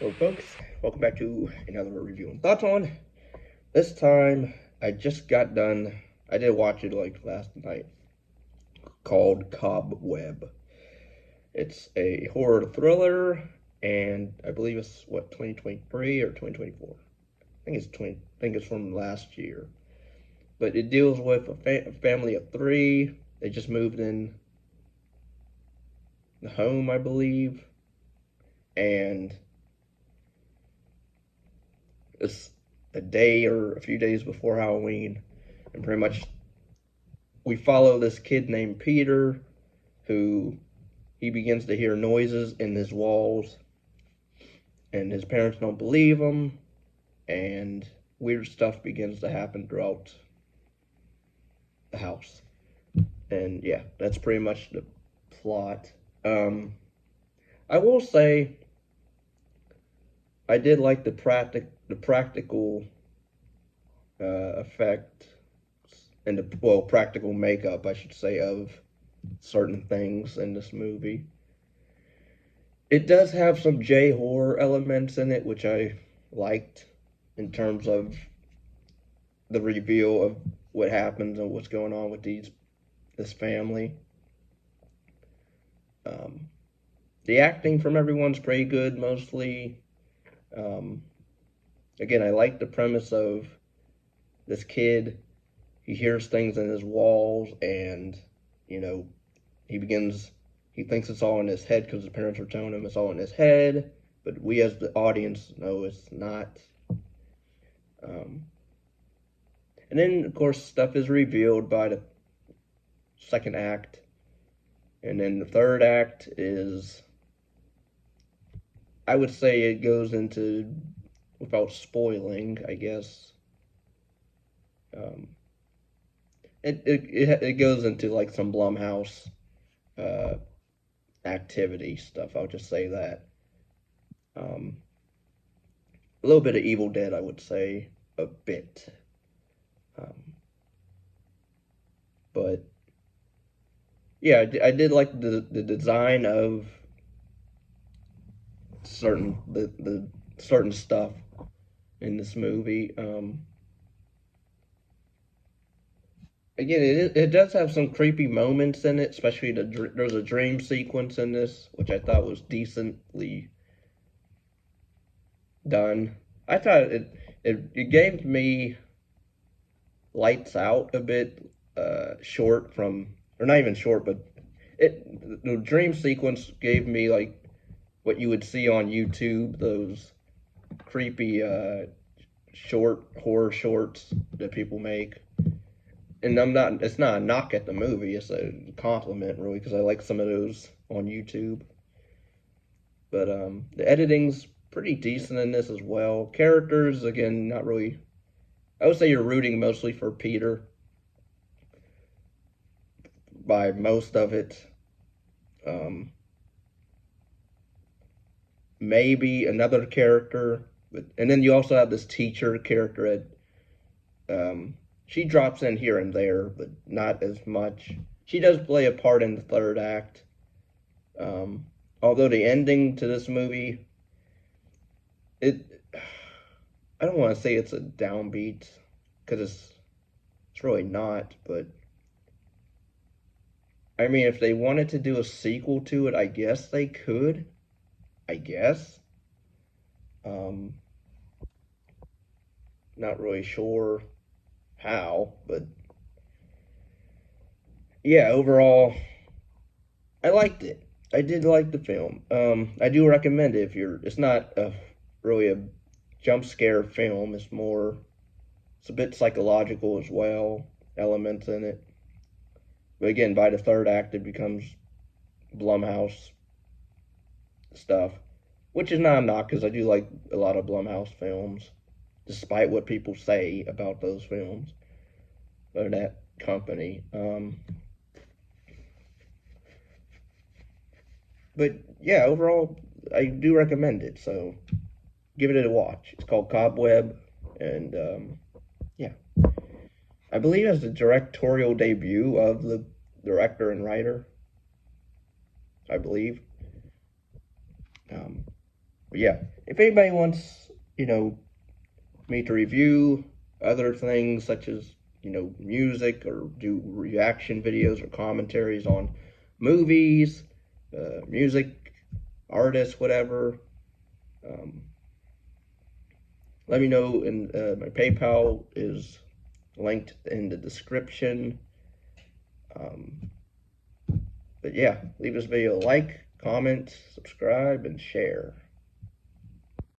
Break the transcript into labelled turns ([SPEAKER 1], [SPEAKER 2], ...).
[SPEAKER 1] Hello folks, welcome back to another review and thoughts on. This time, I just got done, I did watch it like last night, called Cobweb. It's a horror thriller, and I believe it's, 2023 or 2024? I think it's from last year. But it deals with a family of three. They just moved in the home, I believe, and it's a day or a few days before Halloween, and pretty much we follow this kid named Peter who he begins to hear noises in his walls, and his parents don't believe him, and weird stuff begins to happen throughout the house. And yeah, that's pretty much the plot. I will say I did like the practical effect and the practical makeup, I should say, of certain things in this movie. It does have some J horror elements in it, which I liked in terms of the reveal of what happens and what's going on with this family. Um, the acting from everyone's pretty good, mostly. Um, Again, I like the premise of this kid. He hears things in his walls, and you know, he begins. He thinks it's all in his head because his parents are telling him it's all in his head, but we as the audience know it's not. Um, and then, of course, stuff is revealed by the second act, and then the third act is, I would say, it goes into, without spoiling, I guess. Um, it goes into like some Blumhouse uh, activity stuff. I'll just say that. Um, a little bit of Evil Dead, I would say, a bit. Um, but yeah, I did like the design of the certain stuff in this movie. Again, it does have some creepy moments in it, especially there's a dream sequence in this, which I thought was decently done. I thought it gave me Lights Out a bit short from, or not even short, but the dream sequence gave me like what you would see on YouTube, those creepy short horror shorts that people make. And it's not a knock at the movie, it's a compliment really, because I like some of those on YouTube. But the editing's pretty decent in this as well. Characters, again, not really. I would say you're rooting mostly for Peter by most of it. Um, Maybe another character, and then you also have this teacher character at she drops in here and there, but not as much. She does play a part in the third act. Um, Although the ending to this movie, it I don't want to say it's a downbeat because it's really not. But I mean, if they wanted to do a sequel to it, I guess they could. I guess. Um, Not really sure how, but yeah, overall, I liked it. I did like the film. I do recommend it if you're. It's not really a jump scare film. It's a bit psychological as well. Elements in it, but again, by the third act, it becomes Blumhouse stuff, which is not a knock because I do like a lot of Blumhouse films, despite what people say about those films or that company. But yeah, overall, I do recommend it. So give it a watch. It's called Cobweb, and yeah, I believe it's the directorial debut of the director and writer. I believe. Um, But yeah, if anybody wants, me to review other things such as, music, or do reaction videos or commentaries on movies, music, artists, whatever, um, let me know. And my PayPal is linked in the description. Um, but yeah, leave this video a like, comment, subscribe, and share.